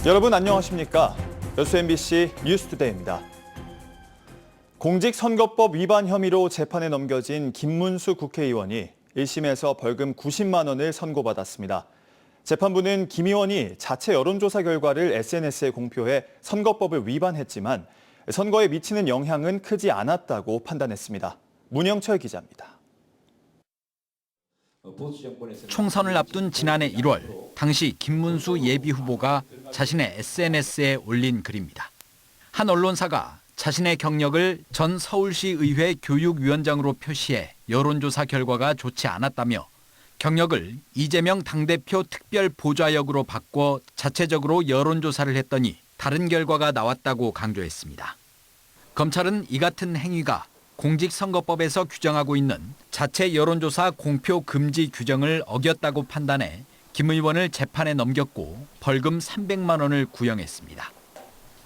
여러분 안녕하십니까? 여수 MBC 뉴스투데이입니다. 공직선거법 위반 혐의로 재판에 넘겨진 김문수 국회의원이 1심에서 벌금 90만 원을 선고받았습니다. 재판부는 김 의원이 자체 여론조사 결과를 SNS에 공표해 선거법을 위반했지만 선거에 미치는 영향은 크지 않았다고 판단했습니다. 문영철 기자입니다. 총선을 앞둔 지난해 1월, 당시 김문수 예비후보가 자신의 SNS에 올린 글입니다. 한 언론사가 자신의 경력을 전 서울시의회 교육위원장으로 표시해 여론조사 결과가 좋지 않았다며 경력을 이재명 당대표 특별보좌역으로 바꿔 자체적으로 여론조사를 했더니 다른 결과가 나왔다고 강조했습니다. 검찰은 이 같은 행위가 공직선거법에서 규정하고 있는 자체 여론조사 공표 금지 규정을 어겼다고 판단해 김 의원을 재판에 넘겼고 벌금 300만 원을 구형했습니다.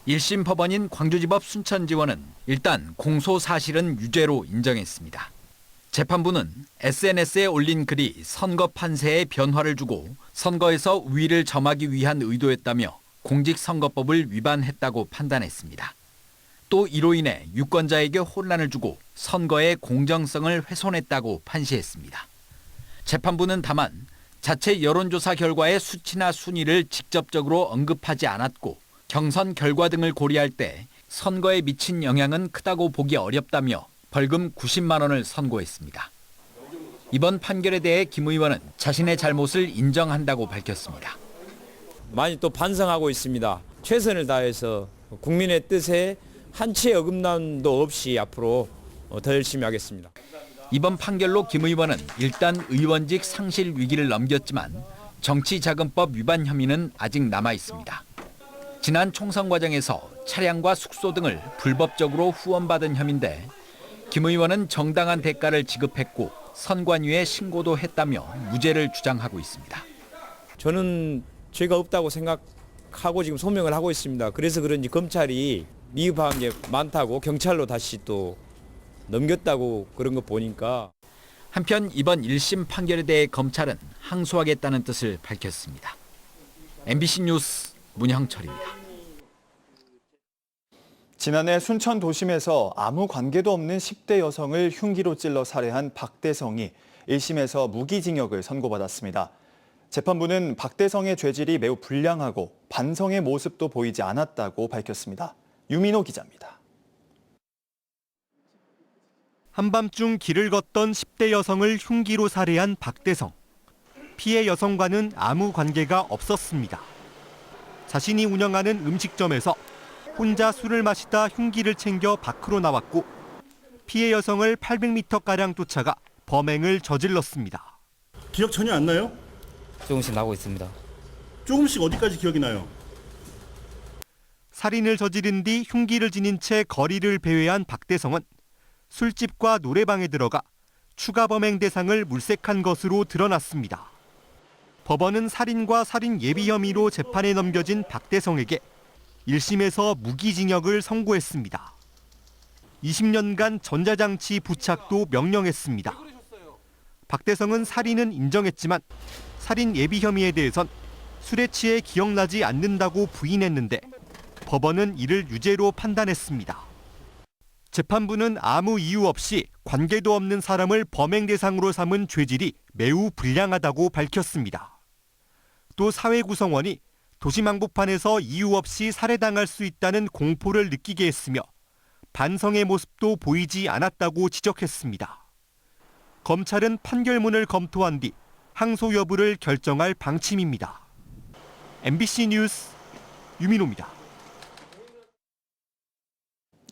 1심 법원인 광주지법 순천지원은 일단 공소 사실은 유죄로 인정했습니다. 재판부는 SNS에 올린 글이 선거 판세에 변화를 주고 선거에서 우위를 점하기 위한 의도였다며 공직선거법을 위반했다고 판단했습니다. 또 이로 인해 유권자에게 혼란을 주고 선거의 공정성을 훼손했다고 판시했습니다. 재판부는 다만 자체 여론조사 결과의 수치나 순위를 직접적으로 언급하지 않았고 경선 결과 등을 고려할 때 선거에 미친 영향은 크다고 보기 어렵다며 벌금 90만 원을 선고했습니다. 이번 판결에 대해 김 의원은 자신의 잘못을 인정한다고 밝혔습니다. 많이 또 반성하고 있습니다. 최선을 다해서 국민의 뜻에 한치의 어긋남도 없이 앞으로 더 열심히 하겠습니다. 이번 판결로 김 의원은 일단 의원직 상실 위기를 넘겼지만 정치자금법 위반 혐의는 아직 남아 있습니다. 지난 총선 과정에서 차량과 숙소 등을 불법적으로 후원받은 혐의인데 김 의원은 정당한 대가를 지급했고 선관위에 신고도 했다며 무죄를 주장하고 있습니다. 저는 죄가 없다고 생각하고 지금 소명을 하고 있습니다. 그래서 그런지 검찰이 미흡한 게 많다고 경찰로 다시 또 넘겼다고 그런 거 보니까. 한편 이번 1심 판결에 대해 검찰은 항소하겠다는 뜻을 밝혔습니다. MBC 뉴스 문형철입니다. 지난해 순천 도심에서 아무 관계도 없는 10대 여성을 흉기로 찔러 살해한 박대성이 1심에서 무기징역을 선고받았습니다. 재판부는 박대성의 죄질이 매우 불량하고 반성의 모습도 보이지 않았다고 밝혔습니다. 유민호 기자입니다. 한밤중 길을 걷던 10대 여성을 흉기로 살해한 박대성. 피해 여성과는 아무 관계가 없었습니다. 자신이 운영하는 음식점에서 혼자 술을 마시다 흉기를 챙겨 밖으로 나왔고 피해 여성을 800m가량 쫓아가 범행을 저질렀습니다. 기억 전혀 안 나요? 조금씩 나고 있습니다. 조금씩 어디까지 기억이 나요? 살인을 저지른 뒤 흉기를 지닌 채 거리를 배회한 박대성은 술집과 노래방에 들어가 추가 범행 대상을 물색한 것으로 드러났습니다. 법원은 살인과 살인 예비 혐의로 재판에 넘겨진 박대성에게 1심에서 무기징역을 선고했습니다. 20년간 전자장치 부착도 명령했습니다. 박대성은 살인은 인정했지만 살인 예비 혐의에 대해선 술에 취해 기억나지 않는다고 부인했는데 법원은 이를 유죄로 판단했습니다. 재판부는 아무 이유 없이 관계도 없는 사람을 범행 대상으로 삼은 죄질이 매우 불량하다고 밝혔습니다. 또 사회 구성원이 도심 한복판에서 이유 없이 살해당할 수 있다는 공포를 느끼게 했으며 반성의 모습도 보이지 않았다고 지적했습니다. 검찰은 판결문을 검토한 뒤 항소 여부를 결정할 방침입니다. MBC 뉴스 유민호입니다.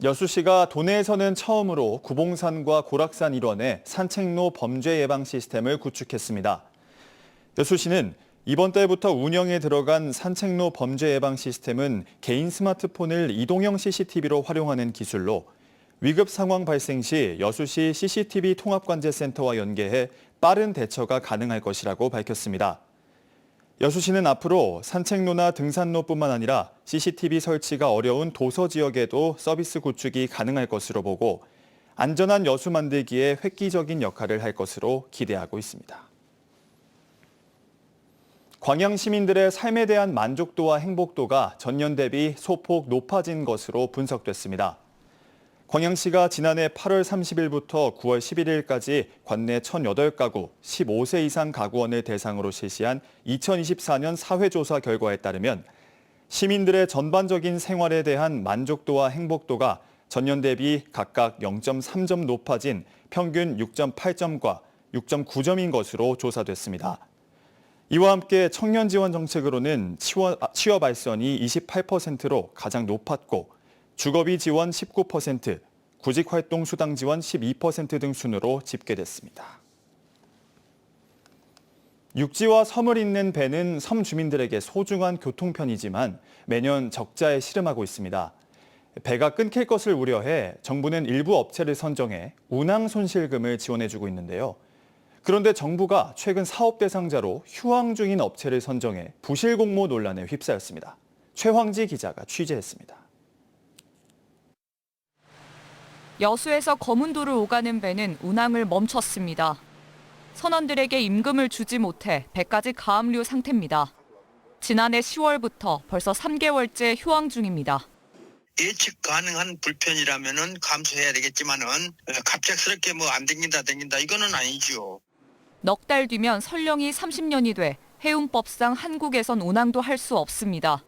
여수시가 도내에서는 처음으로 구봉산과 고락산 일원에 산책로 범죄 예방 시스템을 구축했습니다. 여수시는 이번 달부터 운영에 들어간 산책로 범죄 예방 시스템은 개인 스마트폰을 이동형 CCTV로 활용하는 기술로 위급 상황 발생 시 여수시 CCTV 통합관제센터와 연계해 빠른 대처가 가능할 것이라고 밝혔습니다. 여수시는 앞으로 산책로나 등산로뿐만 아니라 CCTV 설치가 어려운 도서 지역에도 서비스 구축이 가능할 것으로 보고 안전한 여수 만들기에 획기적인 역할을 할 것으로 기대하고 있습니다. 광양 시민들의 삶에 대한 만족도와 행복도가 전년 대비 소폭 높아진 것으로 분석됐습니다. 광양시가 지난해 8월 30일부터 9월 11일까지 관내 1,008가구 15세 이상 가구원을 대상으로 실시한 2024년 사회조사 결과에 따르면 시민들의 전반적인 생활에 대한 만족도와 행복도가 전년 대비 각각 0.3점 높아진 평균 6.8점과 6.9점인 것으로 조사됐습니다. 이와 함께 청년 지원 정책으로는 취업 알선이 28%로 가장 높았고 주거비 지원 19%, 구직활동 수당 지원 12% 등 순으로 집계됐습니다. 육지와 섬을 잇는 배는 섬 주민들에게 소중한 교통편이지만 매년 적자에 시름하고 있습니다. 배가 끊길 것을 우려해 정부는 일부 업체를 선정해 운항 손실금을 지원해주고 있는데요. 그런데 정부가 최근 사업 대상자로 휴항 중인 업체를 선정해 부실 공모 논란에 휩싸였습니다. 최황지 기자가 취재했습니다. 여수에서 거문도를 오가는 배는 운항을 멈췄습니다. 선원들에게 임금을 주지 못해 배까지 가압류 상태입니다. 지난해 10월부터 벌써 3개월째 휴항 중입니다. 예측 가능한 불편이라면은 감수해야 되겠지만은 갑작스럽게 뭐 안 댕긴다 이거는 아니죠. 넉 달 뒤면 설령이 30년이 돼 해운법상 한국에선 운항도 할 수 없습니다.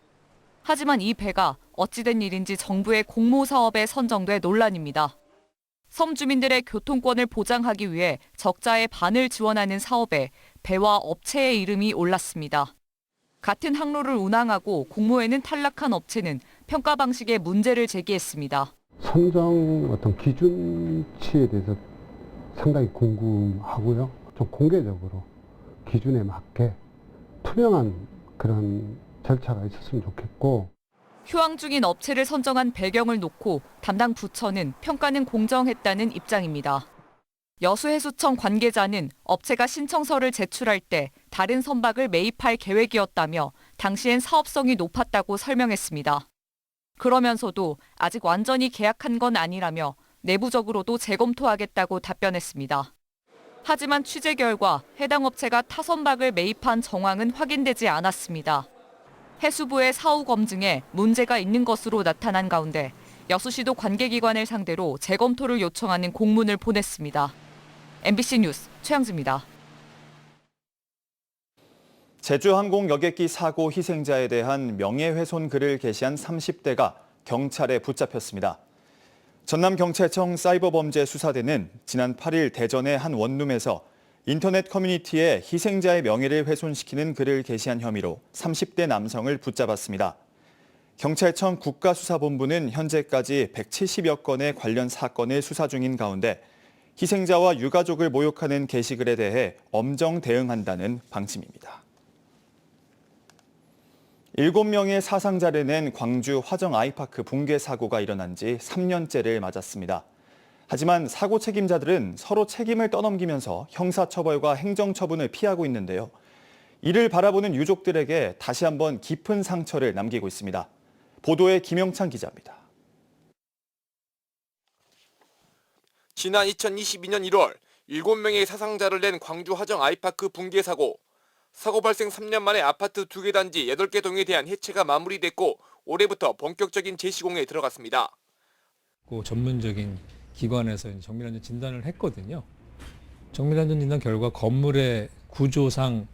하지만 이 배가 어찌된 일인지 정부의 공모 사업에 선정돼 논란입니다. 섬 주민들의 교통권을 보장하기 위해 적자의 반을 지원하는 사업에 배와 업체의 이름이 올랐습니다. 같은 항로를 운항하고 공모에는 탈락한 업체는 평가 방식에 문제를 제기했습니다. 선정 어떤 기준치에 대해서 상당히 궁금하고요. 좀 공개적으로 기준에 맞게 투명한 그런 절차가 있었으면 좋겠고. 휴항 중인 업체를 선정한 배경을 놓고 담당 부처는 평가는 공정했다는 입장입니다. 여수해수청 관계자는 업체가 신청서를 제출할 때 다른 선박을 매입할 계획이었다며 당시엔 사업성이 높았다고 설명했습니다. 그러면서도 아직 완전히 계약한 건 아니라며 내부적으로도 재검토하겠다고 답변했습니다. 하지만 취재 결과 해당 업체가 타 선박을 매입한 정황은 확인되지 않았습니다. 해수부의 사후 검증에 문제가 있는 것으로 나타난 가운데 여수시도 관계기관을 상대로 재검토를 요청하는 공문을 보냈습니다. MBC 뉴스 최양지입니다. 제주항공 여객기 사고 희생자에 대한 명예훼손 글을 게시한 30대가 경찰에 붙잡혔습니다. 전남경찰청 사이버범죄수사대는 지난 8일 대전의 한 원룸에서 인터넷 커뮤니티에 희생자의 명예를 훼손시키는 글을 게시한 혐의로 30대 남성을 붙잡았습니다. 경찰청 국가수사본부는 현재까지 170여 건의 관련 사건을 수사 중인 가운데 희생자와 유가족을 모욕하는 게시글에 대해 엄정 대응한다는 방침입니다. 7명의 사상자를 낸 광주 화정 아이파크 붕괴 사고가 일어난 지 3년째를 맞았습니다. 하지만 사고 책임자들은 서로 책임을 떠넘기면서 형사처벌과 행정처분을 피하고 있는데요. 이를 바라보는 유족들에게 다시 한번 깊은 상처를 남기고 있습니다. 보도에 김영찬 기자입니다. 지난 2022년 1월 7명의 사상자를 낸 광주 화정 아이파크 붕괴 사고. 사고 발생 3년 만에 아파트 2개 단지 8개 동에 대한 해체가 마무리됐고 올해부터 본격적인 재시공에 들어갔습니다. 전문적인 기관에서 정밀안전 진단을 했거든요. 정밀안전 진단 결과 건물의 구조상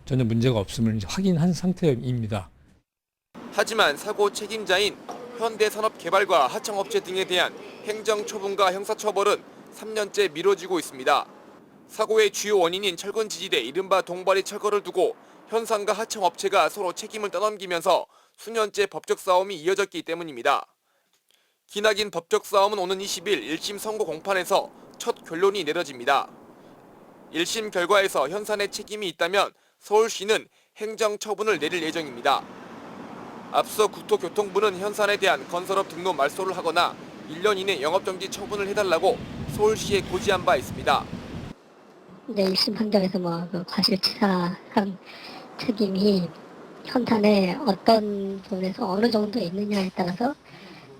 전혀 문제가 없음을 확인한 상태입니다. 하지만 사고 책임자인 현대산업개발과 하청업체 등에 대한 행정처분과 형사처벌은 3년째 미뤄지고 있습니다. 사고의 주요 원인인 철근 지지대 이른바 동바리 철거를 두고 현상과 하청업체가 서로 책임을 떠넘기면서 수년째 법적 싸움이 이어졌기 때문입니다. 기나긴 법적 싸움은 오는 20일 1심 선고 공판에서 첫 결론이 내려집니다. 1심 결과에서 현산의 책임이 있다면 서울시는 행정처분을 내릴 예정입니다. 앞서 국토교통부는 현산에 대한 건설업 등록 말소를 하거나 1년 이내 영업정지 처분을 해달라고 서울시에 고지한 바 있습니다. 네, 1심 판정에서 그 과실치사한 책임이 현탄에 어떤 부분에서 어느 정도 있느냐에 따라서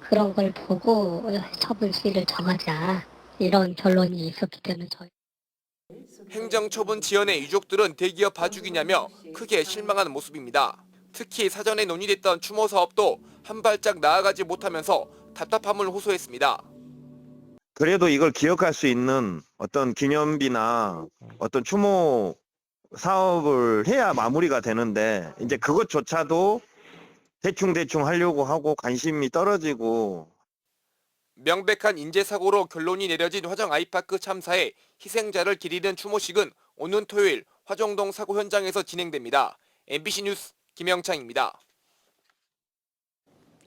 그런 걸 보고 처분 시기를 정하자 이런 결론이 있었기 때문에 저희 행정처분 지연에 유족들은 대기업 봐주기냐며 크게 실망하는 모습입니다. 특히 사전에 논의됐던 추모 사업도 한 발짝 나아가지 못하면서 답답함을 호소했습니다. 그래도 이걸 기억할 수 있는 어떤 기념비나 어떤 추모 사업을 해야 마무리가 되는데 이제 그것조차도 대충 하려고 하고 관심이 떨어지고. 명백한 인재사고로 결론이 내려진 화정 아이파크 참사의 희생자를 기리는 추모식은 오는 토요일 화정동 사고 현장에서 진행됩니다. MBC 뉴스 김영창입니다.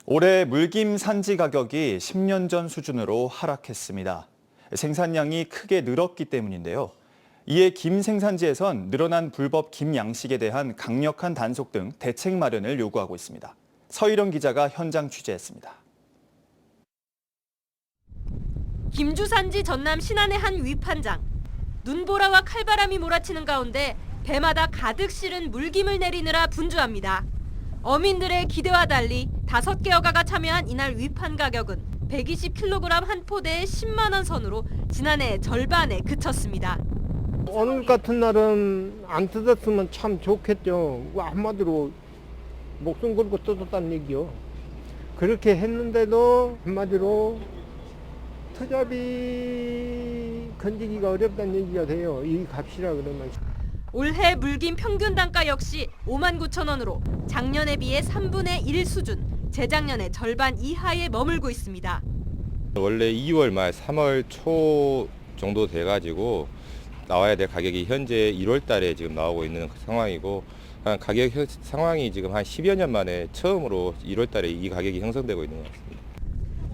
올해 물김 산지 가격이 10년 전 수준으로 하락했습니다. 생산량이 크게 늘었기 때문인데요. 이에 김 생산지에선 늘어난 불법 김 양식에 대한 강력한 단속 등 대책 마련을 요구하고 있습니다. 서희령 기자가 현장 취재했습니다. 김주산지 전남 신안의 한 위판장. 눈보라와 칼바람이 몰아치는 가운데 배마다 가득 실은 물김을 내리느라 분주합니다. 어민들의 기대와 달리 5개 어가가 참여한 이날 위판 가격은 120kg 한 포대에 10만 원 선으로 지난해 절반에 그쳤습니다. 오늘 같은 날은 안 뜯었으면 참 좋겠죠. 한마디로 목숨 걸고 뜯었다는 얘기요. 그렇게 했는데도 한마디로 투잡이 건지기가 어렵다는 얘기가 돼요. 이 값이라 그러면. 올해 물김 평균 단가 역시 59,000원으로 작년에 비해 3분의 1 수준, 재작년의 절반 이하에 머물고 있습니다. 원래 2월 말 3월 초 정도 돼가지고 나와야 될 가격이 현재 1월 달에 지금 나오고 있는 상황이고, 가격 상황이 지금 한 10여 년 만에 처음으로 1월 달에 이 가격이 형성되고 있는 것 같습니다.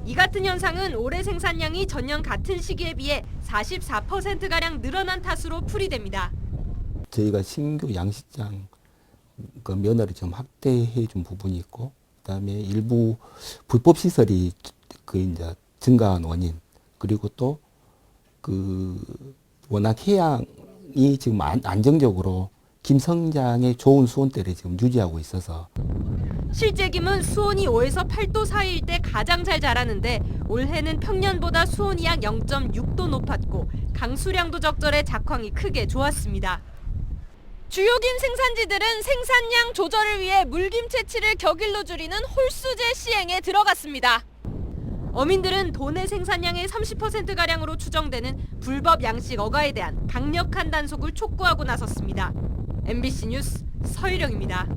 이 같은 현상은 올해 생산량이 전년 같은 시기에 비해 44%가량 늘어난 탓으로 풀이됩니다. 저희가 신규 양식장 그 면허를 좀 확대해 준 부분이 있고, 그다음에 일부 불법 시설이 그 이제 증가한 원인, 그리고 또 그 워낙 해양이 지금 안정적으로 김 성장의 좋은 수온대를 지금 유지하고 있어서. 실제 김은 수온이 5에서 8도 사이일 때 가장 잘 자라는데 올해는 평년보다 수온이 약 0.6도 높았고 강수량도 적절해 작황이 크게 좋았습니다. 주요 김 생산지들은 생산량 조절을 위해 물김 채취를 격일로 줄이는 홀수제 시행에 들어갔습니다. 어민들은 도내 생산량의 30%가량으로 추정되는 불법 양식 어가에 대한 강력한 단속을 촉구하고 나섰습니다. MBC 뉴스 서희령입니다.